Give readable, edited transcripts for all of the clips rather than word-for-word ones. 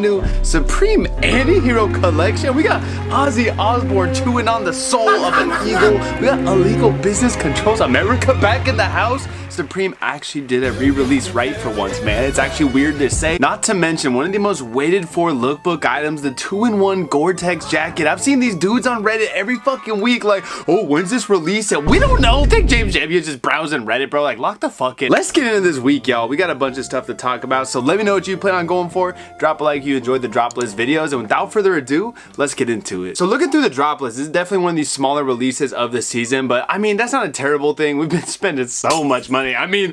new Supreme Anti-Hero collection. We got Ozzy Osbourne chewing on the soul of an eagle. We got Illegal Business Controls America back in the house. Supreme actually did a re-release right for once, man. It's actually weird to say. Not to mention one of the most waited for lookbook items, the 2-in-1 Gore-Tex jacket. I've seen these dudes on Reddit every fucking week like, oh, when's this release? And we don't know. Think James Champion just browsing Reddit, bro. Like, lock the fuck in. Let's get into this week, y'all. We got a bunch of stuff to talk about, so let me know what you plan on going for. Drop a like if you enjoyed the drop list videos, and without further ado, let's get into it. So looking through the drop list, this is definitely one of these smaller releases of the season, but I mean, that's not a terrible thing. We've been spending so much money. I mean,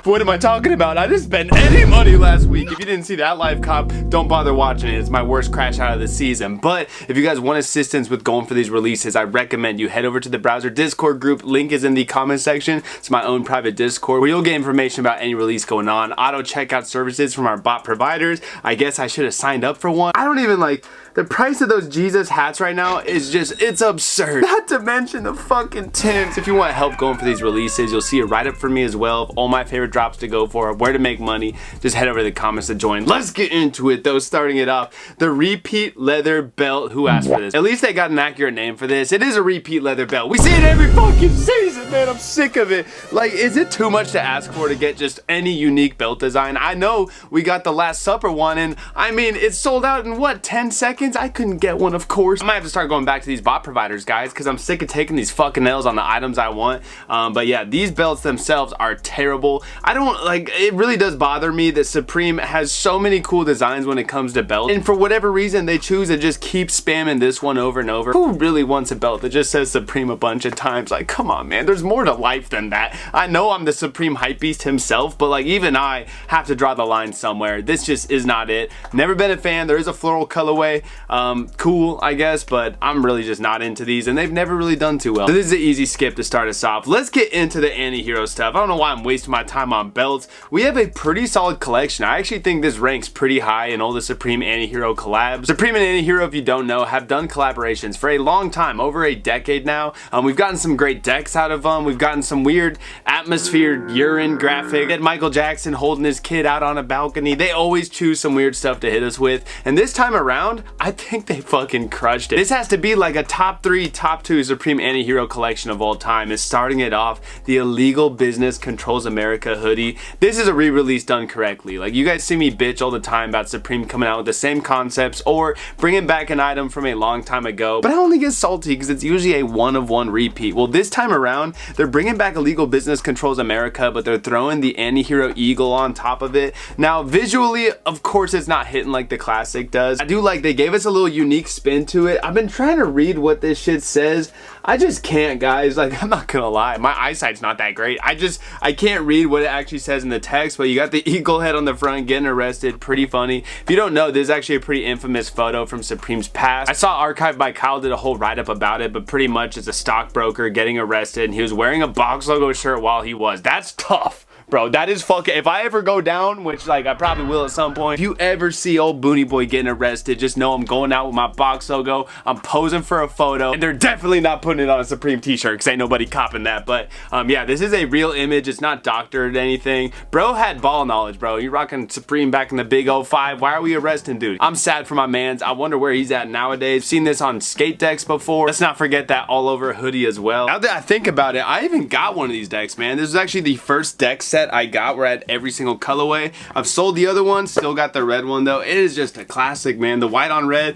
what am I talking about? I didn't spend any money last week. If you didn't see that live cop, don't bother watching it. It's my worst crash out of the season. But if you guys want assistance with going for these releases, I recommend you head over to the browser Discord group. Link is in the comment section. It's my own private Discord where you'll get information about any release going on, auto checkout services from our bot providers. I guess I should have signed up for one. I don't even like the price of those Jesus hats right now is just, it's absurd. Not to mention the fucking tints. If you want help going for these releases, you'll see a write-up from me as well of all my favorite drops to go for, where to make money. Just head over to the comments to join. Let's get into it though. Starting it off, the repeat leather belt. Who asked for this? At least they got an accurate name for this. It is a repeat leather belt. We see it every fucking season, man. I'm sick of it. Like, is it too much to ask for to get just any unique belt design? I know we got the Last Supper one, and I mean, it sold out in what, 10 seconds? I couldn't get one, of course. I might have to start going back to these bot providers, guys, because I'm sick of taking these fucking L's on the items I want. But yeah, these belts themselves are terrible. I don't like, it really does bother me that Supreme has so many cool designs when it comes to belts, and for whatever reason they choose to just keep spamming this one over and over. Who really wants a belt that just says Supreme a bunch of times? Like, come on, man, there's more to life than that. I know I'm the Supreme hype beast himself, but like, even I have to draw the line somewhere. This just is not it. Never been a fan. There is a floral colorway. Cool, I guess, but I'm really just not into these, and they've never really done too well. So this is an easy skip to start us off. Let's get into the anti-hero stuff. I don't know why I'm wasting my time on belts. We have a pretty solid collection. I actually think this ranks pretty high in all the Supreme anti-hero collabs. Supreme and anti-hero, if you don't know, have done collaborations for a long time, over a decade now. We've gotten some great decks out of them. We've gotten some weird atmosphere urine graphic. Get Michael Jackson holding his kid out on a balcony. They always choose some weird stuff to hit us with, and this time around, I think they fucking crushed it. This has to be like a top 3, top 2 Supreme anti-hero collection of all time. Is starting it off, the Illegal Business Controls America hoodie. This is a re-release done correctly. Like, you guys see me bitch all the time about Supreme coming out with the same concepts or bringing back an item from a long time ago, but I only get salty because it's usually a one-of-one repeat. Well, this time around, they're bringing back Illegal Business Controls America, but they're throwing the anti-hero eagle on top of it. Now, visually, of course, it's not hitting like the classic does. I do like they gave us a little unique spin to it. I've been trying to read what this shit says. I just can't, guys. Like, I'm not gonna lie, my eyesight's not that great. I can't read what it actually says in the text, but you got the eagle head on the front getting arrested. Pretty funny. If you don't know, this is actually a pretty infamous photo from Supreme's past. I saw Archived by Kyle did a whole write-up about it, but pretty much it's a stockbroker getting arrested, and he was wearing a box logo shirt while he was. That's tough. Bro, that is fucking, if I ever go down, which like I probably will at some point, if you ever see old Booney Boy getting arrested, just know I'm going out with my box logo, I'm posing for a photo, and they're definitely not putting it on a Supreme t-shirt because ain't nobody copping that. But yeah, this is a real image. It's not doctored or anything. Bro had ball knowledge, bro. You rocking Supreme back in the big 05. Why are we arresting dude? I'm sad for my mans. I wonder where he's at nowadays. Seen this on skate decks before. Let's not forget that all over hoodie as well. Now that I think about it, I even got one of these decks, man. This is actually the first deck set I got. We're at every single colorway. I've sold the other one, still got the red one though. It is just a classic, man. The white on red.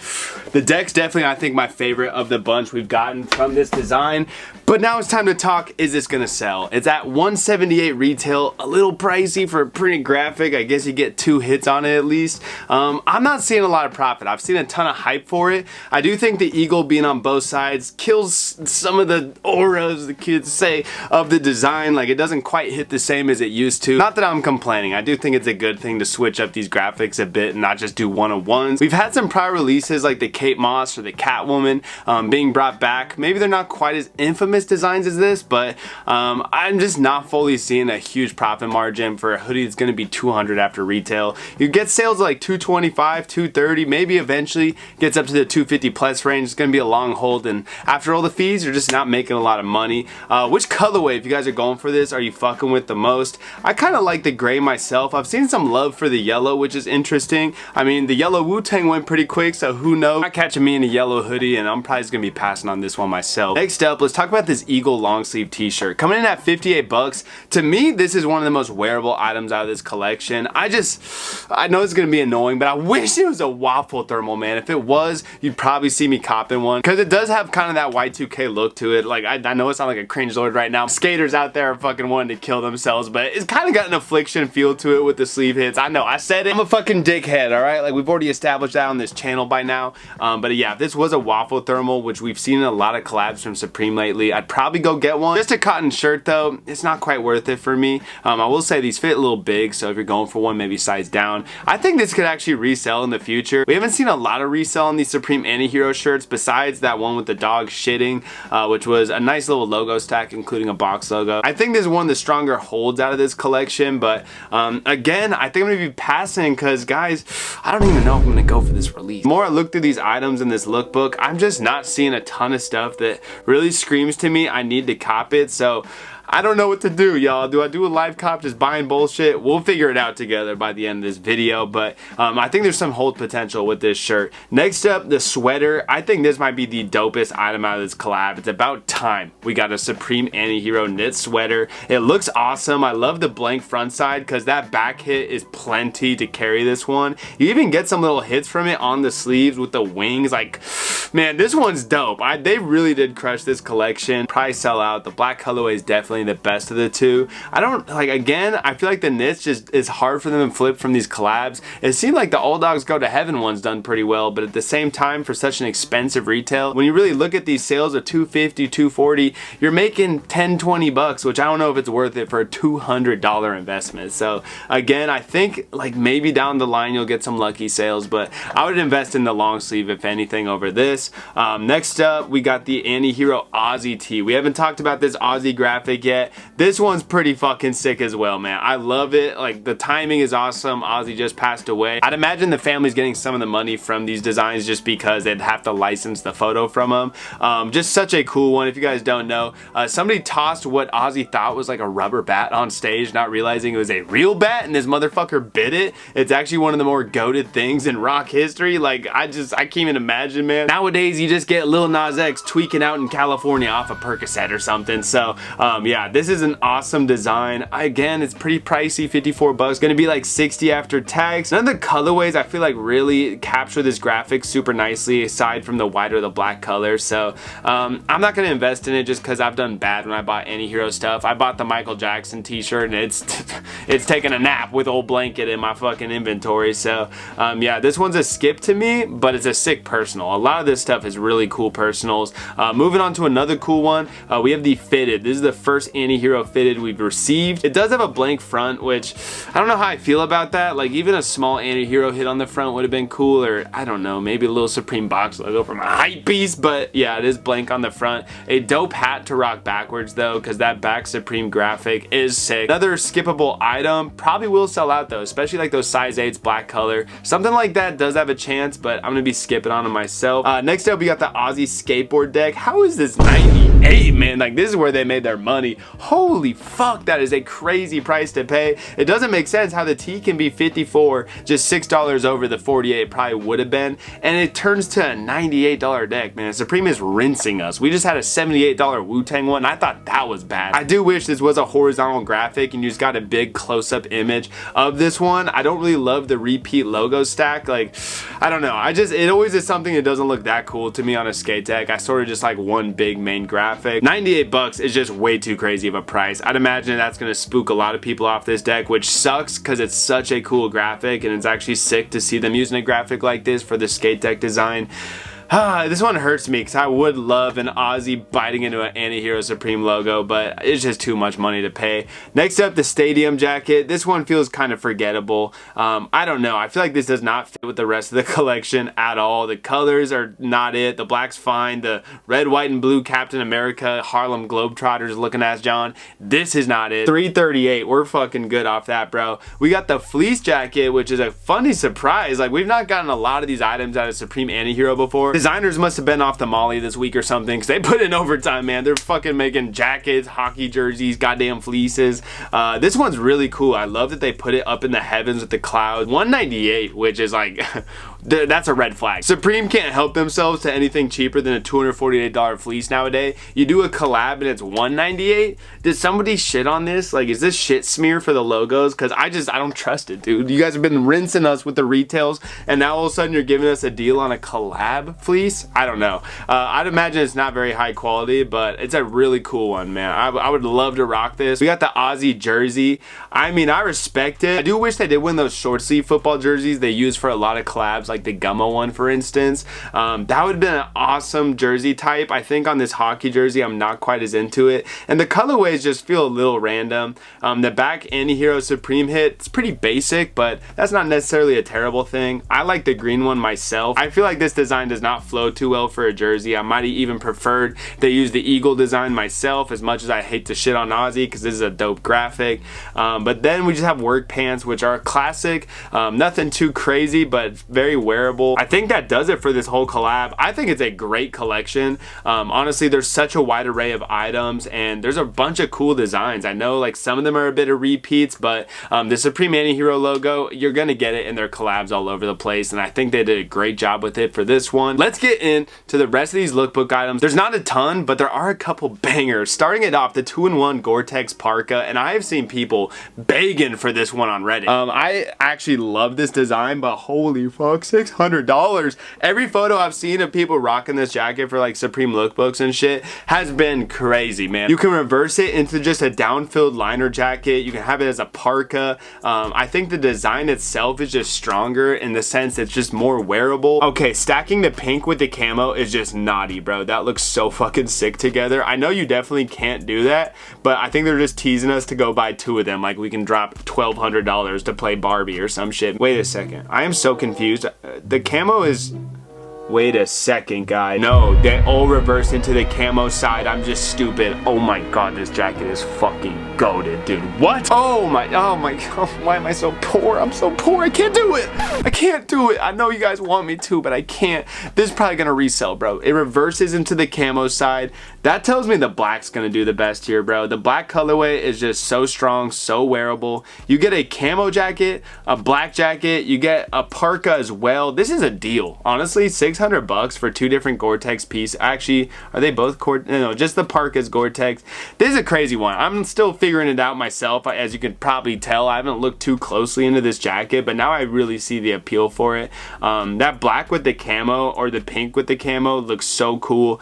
The deck's definitely, I think, my favorite of the bunch we've gotten from this design. But now it's time to talk, is this gonna sell? It's at $178 retail, a little pricey for a printed graphic. I guess you get 2 hits on it at least. I'm not seeing a lot of profit. I've seen a ton of hype for it. I do think the eagle being on both sides kills some of the auras, the kids say, of the design. Like, it doesn't quite hit the same as it used to. Not that I'm complaining. I do think it's a good thing to switch up these graphics a bit and not just do one-on-ones. We've had some prior releases like the Kate Moss or the Catwoman being brought back. Maybe they're not quite as infamous designs as this, but I'm just not fully seeing a huge profit margin for a hoodie that's going to be $200 after retail. You get sales like $225, $230, maybe eventually gets up to the $250 plus range. It's going to be a long hold, and after all the fees, you're just not making a lot of money. Which colorway, if you guys are going for this, are you fucking with the most? honest, I kind of like the gray myself. I've seen some love for the yellow, which is interesting. I mean, the yellow Wu-Tang went pretty quick, so who knows? Not catching me in a yellow hoodie, and I'm probably just gonna be passing on this one myself. Next up, let's talk about this Eagle long sleeve t-shirt. Coming in at 58 bucks. To me, this is one of the most wearable items out of this collection. I know it's gonna be annoying, but I wish it was a waffle thermal, man. If it was, you'd probably see me copping one, because it does have kind of that Y2K look to it. Like, I know it's not like a cringe lord right now. Skaters out there are fucking wanting to kill themselves, but it's kind of got an affliction feel to it with the sleeve hits. I know, I said it. I'm a fucking dickhead, alright? Like, we've already established that on this channel by now. But yeah, if this was a waffle thermal, which we've seen in a lot of collabs from Supreme lately, I'd probably go get one. Just a cotton shirt though, it's not quite worth it for me. I will say these fit a little big, so if you're going for one, maybe size down. I think this could actually resell in the future. We haven't seen a lot of resell on these Supreme anti-hero shirts besides that one with the dog shitting, which was a nice little logo stack, including a box logo. I think this is one of the stronger holds out of this collection, but again, I think I'm gonna be passing because, guys, I don't even know if I'm gonna go for this release. The more I look through these items in this lookbook, I'm just not seeing a ton of stuff that really screams to me I need to cop it. So I don't know what to do, y'all. Do I do a live cop just buying bullshit? We'll figure it out together by the end of this video, but I think there's some hold potential with this shirt. Next up, the sweater. I think this might be the dopest item out of this collab. It's about time we got a Supreme anti-hero knit sweater. It looks awesome. I love the blank front side because that back hit is plenty to carry this one. You even get some little hits from it on the sleeves with the wings. Like, man, this one's dope. They really did crush this collection. Probably sell out. The black colorway is definitely the best of the two. I don't like, again, I feel like the knits just is hard for them to flip from these collabs. It seemed like the All Dogs Go to Heaven one's done pretty well, but at the same time, for such an expensive retail, when you really look at these sales of $250, $240, you're making 10, 20 bucks, which I don't know if it's worth it for a $200 investment. So again, I think like maybe down the line you'll get some lucky sales, but I would invest in the long sleeve if anything over this. Next up, we got the anti-hero Aussie tee. We haven't talked about this Aussie graphic yet. This one's pretty fucking sick as well, man. I love it. Like, the timing is awesome. Ozzy just passed away. I'd imagine the family's getting some of the money from these designs just because they'd have to license the photo from them. Just such a cool one. If you guys don't know, somebody tossed what Ozzy thought was like a rubber bat on stage, not realizing it was a real bat, and this motherfucker bit it. It's actually one of the more goated things in rock history. Like, I can't even imagine, man. Nowadays, you just get Lil Nas X tweaking out in California off a Percocet or something. So, yeah, this is an awesome design. Again, it's pretty pricey, 54 bucks. Gonna be like 60 after tax. None of the colorways I feel like really capture this graphic super nicely, aside from the white or the black color. So I'm not gonna invest in it just because I've done bad when I bought anti-hero stuff. I bought the Michael Jackson t-shirt and it's taking a nap with old blanket in my fucking inventory. So yeah, this one's a skip to me, but it's a sick personal. A lot of this stuff is really cool personals. Moving on to another cool one, we have the fitted. This is the first anti-hero fitted we've received. It does have a blank front, which I don't know how I feel about that. Like, even a small anti-hero hit on the front would have been cool, or I don't know, maybe a little Supreme box logo from a hype piece, but yeah, it is blank on the front. A dope hat to rock backwards though, because that back Supreme graphic is sick. Another skippable item, probably will sell out though, especially like those size 8s black color. Something like that does have a chance, but I'm gonna be skipping on it myself. Next up, we got the Aussie skateboard deck. How is this 98, man? Like, this is where they made their money. Holy fuck, that is a crazy price to pay. It doesn't make sense how the tee can be 54, just $6 over the 48 probably would have been, and it turns to a $98 deck, man. Supreme is rinsing us. We just had a $78 Wu-Tang one. I thought that was bad. I do wish this was a horizontal graphic and you just got a big close-up image of this one. I don't really love the repeat logo stack. Like, I don't know. It always is something that doesn't look that cool to me on a skate deck. I sort of just like one big main graphic. 98 bucks is just way too crazy of a price. I'd imagine that's gonna spook a lot of people off this deck, which sucks because it's such a cool graphic, and it's actually sick to see them using a graphic like this for the skate deck design. This one hurts me because I would love an Aussie biting into an anti-hero Supreme logo, but it's just too much money to pay. Next up, the stadium jacket. This one feels kind of forgettable. I don't know. I feel like this does not fit with the rest of the collection at all. The colors are not it. The black's fine. The red, white, and blue Captain America Harlem Globetrotters looking ass John. This is not it. $338. We're fucking good off that, bro. We got the fleece jacket, which is a funny surprise. Like, we've not gotten a lot of these items out of Supreme anti-hero before. Designers must have been off the molly this week or something, because they put in overtime, man. They're fucking making jackets, hockey jerseys, goddamn fleeces. This one's really cool. I love that they put it up in the heavens with the clouds. $198, which is like that's a red flag. Supreme can't help themselves to anything cheaper than a $248 fleece nowadays. You do a collab and it's $198. Did somebody shit on this? Like, is this shit smear for the logos? Because I don't trust it, dude. You guys have been rinsing us with the retails, and now all of a sudden you're giving us a deal on a collab fleece? I don't know. I'd imagine it's not very high quality, but it's a really cool one, man. I would love to rock this. We got the Aussie jersey. I mean, I respect it. I do wish they did win those short sleeve football jerseys they use for a lot of collabs, like the Gummo one, for instance. That would have been an awesome jersey type. I think on this hockey jersey, I'm not quite as into it. And the colorways just feel a little random. The back Anti-Hero Supreme hit, it's pretty basic, but that's not necessarily a terrible thing. I like the green one myself. I feel like this design does not flow too well for a jersey. I might even preferred they use the eagle design myself, as much as I hate to shit on Aussie, because this is a dope graphic. But then we just have work pants, which are classic. Nothing too crazy, but very wearable. I think that does it for this whole collab. I think it's a great collection. Honestly, there's such a wide array of items, and there's a bunch of cool designs. I know like some of them are a bit of repeats, but the Supreme Anti-Hero logo, you're gonna get it in their collabs all over the place, and I think they did a great job with it for this one. Let's get into the rest of these lookbook items. There's not a ton, but there are a couple bangers. Starting it off, the 2-in-1 Gore-Tex parka, and I have seen people begging for this one on Reddit. I actually love this design, but holy fuck, $600. Every photo I've seen of people rocking this jacket for like Supreme lookbooks and shit has been crazy, man. You can reverse it into just a down-filled liner jacket. You can have it as a parka. I think the design itself is just stronger in the sense it's just more wearable. Okay, stacking the pink with the camo is just naughty, bro. That looks so fucking sick together. I know you definitely can't do that, but I think they're just teasing us to go buy two of them. Like we can drop $1,200 to play Barbie or some shit. Wait a second. I am so confused. The camo is... Wait a second, guys. No, they all reverse into the camo side. I'm just stupid. Oh my god, this jacket is fucking goated, dude. What? Oh my god, why am I so poor? I'm so poor. I can't do it. I can't do it. I know you guys want me to, but I can't. This is probably gonna resell, bro. It reverses into the camo side. That tells me the black's gonna do the best here, bro. The black colorway is just so strong, so wearable. You get a camo jacket, a black jacket, you get a parka as well. This is a deal. Honestly, $600 for two different Gore-Tex pieces. Actually, are they both no, just the parka's Gore-Tex. This is a crazy one. I'm still figuring it out myself. As you can probably tell, I haven't looked too closely into this jacket, but now I really see the appeal for it. That black with the camo or the pink with the camo looks so cool.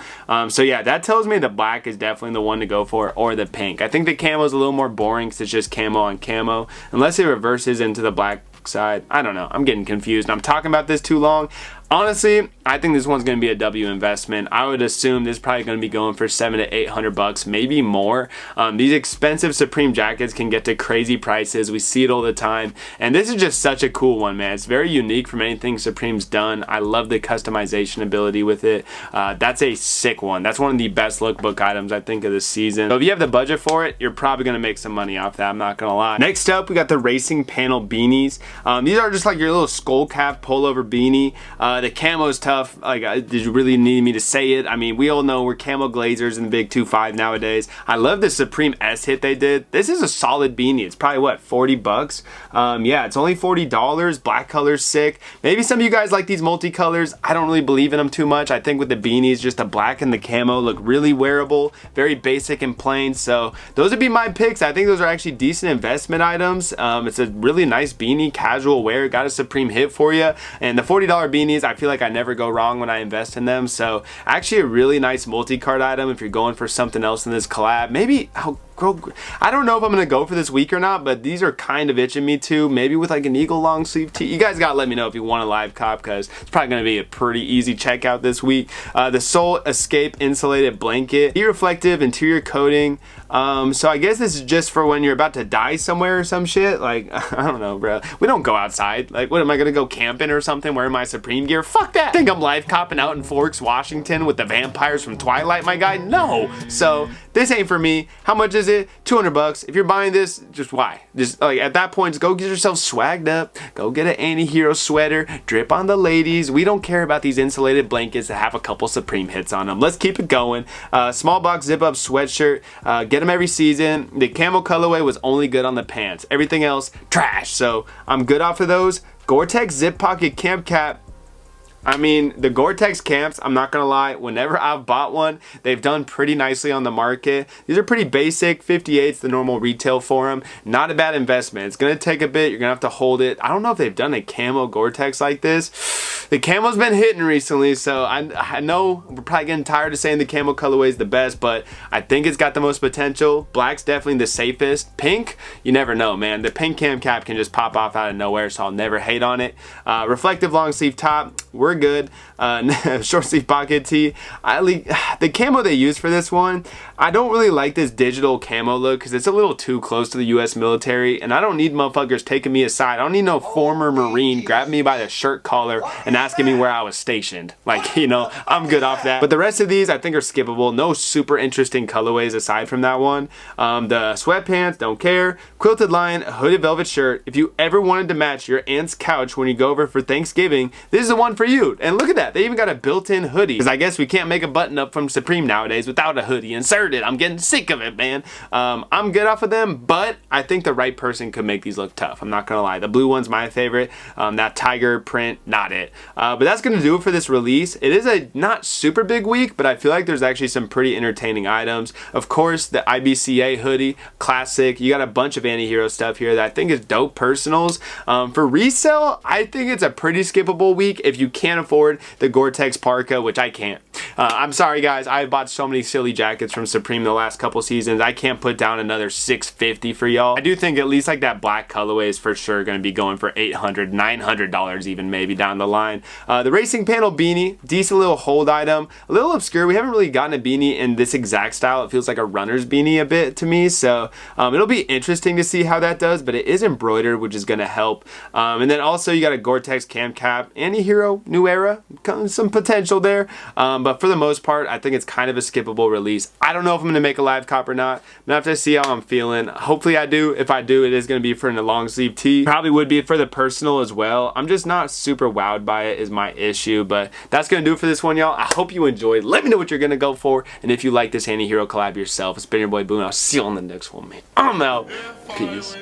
So yeah, that tells me the black is definitely the one to go for, or the pink. I think the camo is a little more boring because it's just camo on camo, unless it reverses into the black side. I don't know. I'm getting confused. I'm talking about this too long. Honestly, I think this one's going to be a W investment. I would assume this is probably going to be going for $700 to $800, maybe more. These expensive Supreme jackets can get to crazy prices. We see it all the time. And this is just such a cool one, man. It's very unique from anything Supreme's done. I love the customization ability with it. That's a sick one. That's one of the best lookbook items, I think, of the season. So if you have the budget for it, you're probably going to make some money off that. I'm not going to lie. Next up, we got the Racing Panel beanies. These are just like your little skull cap pullover beanie. The camo is tough. Like, did you really need me to say it? I mean, we all know we're camo glazers in the big 2.5 nowadays. I love the Supreme S hit they did. This is a solid beanie. It's probably what, $40? Yeah, it's only $40. Black color's sick. Maybe some of you guys like these multicolors. I don't really believe in them too much. I think with the beanies, just the black and the camo look really wearable, very basic and plain. So those would be my picks. I think those are actually decent investment items. It's a really nice beanie, casual wear, got a Supreme hit for you. And the $40 beanies, I feel like I never go wrong when I invest in them. So actually a really nice multi-card item if you're going for something else in this collab. Maybe I don't know if I'm gonna go for this week or not, but these are kind of itching me to. Maybe with like an eagle long sleeve tee. You guys gotta let me know if you want a live cop, because it's probably gonna be a pretty easy checkout this week. The Soul Escape insulated blanket, reflective interior coating. So I guess this is just for when you're about to die somewhere or some shit. Like, I don't know, bro. We don't go outside. Like, what am I gonna go camping or something wearing my Supreme gear? Fuck that. Think I'm live copping out in Forks, Washington with the vampires from Twilight, my guy? No. So this ain't for me. How much is is it? 200 bucks. If you're buying this, just why? Just like at that point, just go get yourself swagged up. Go get an anti-hero sweater. Drip on the ladies. We don't care about these insulated blankets that have a couple Supreme hits on them. Let's keep it going. Small box zip up sweatshirt. Get them every season. The camel colorway was only good on the pants. Everything else, trash. So I'm good off of those. Gore-Tex zip pocket camp cap. I mean, the Gore-Tex camps, I'm not gonna lie, whenever I've bought one, they've done pretty nicely on the market. These are pretty basic, 58's the normal retail for them. Not a bad investment. It's gonna take a bit, you're gonna have to hold it. I don't know if they've done a camo Gore-Tex like this. The camo's been hitting recently, so I know we're probably getting tired of saying the camo colorway is the best, but I think it's got the most potential. Black's definitely the safest. Pink, you never know, man. The pink cam cap can just pop off out of nowhere, so I'll never hate on it. Reflective long sleeve top, we're good. Short sleeve pocket tee. The camo they use for this one, I don't really like this digital camo look because it's a little too close to the US military, and I don't need motherfuckers taking me aside. I don't need no former Marine grabbing me by the shirt collar and asking me where I was stationed. Like, you know, I'm good off that. But the rest of these I think are skippable. No super interesting colorways aside from that one. The sweatpants, don't care. Quilted line, a hooded velvet shirt. If you ever wanted to match your aunt's couch when you go over for Thanksgiving, this is the one for you. And look at that, they even got a built-in hoodie. Because I guess we can't make a button up from Supreme nowadays without a hoodie inserted. I'm getting sick of it, man. I'm good off of them, but I think the right person could make these look tough. I'm not gonna lie. The blue one's my favorite. That tiger print, not it. But that's gonna do it for this release. It is a not super big week, but I feel like there's actually some pretty entertaining items. Of course, the IBCA hoodie, classic. You got a bunch of anti-hero stuff here that I think is dope personals. For resale, I think it's a pretty skippable week if you can't afford the Gore-Tex parka, which I can't. I'm sorry guys, I bought so many silly jackets from Supreme the last couple seasons. I can't put down another $650 for y'all. I do think at least like that black colorway is for sure going to be going for $800, $900 even maybe down the line. The racing panel beanie, decent little hold item, a little obscure. We haven't really gotten a beanie in this exact style. It feels like a runner's beanie a bit to me, so it'll be interesting to see how that does, but it is embroidered, which is going to help. And then also you got a Gore-Tex cam cap, anti-hero, new era, some potential there, but for the most part I think it's kind of a skippable release. I don't know if I'm going to make a live cop or not. I'm going to have to see how I'm feeling. Hopefully I do. If I do, it is going to be for a long sleeve tee. Probably would be for the personal as well. I'm just not super wowed by it is my issue, but that's going to do it for this one, y'all. I hope you enjoyed. Let me know what you're going to go for, and if you like this anti-hero collab yourself. It's been your boy Boone. I'll see you on the next one, man. I'm out. Peace.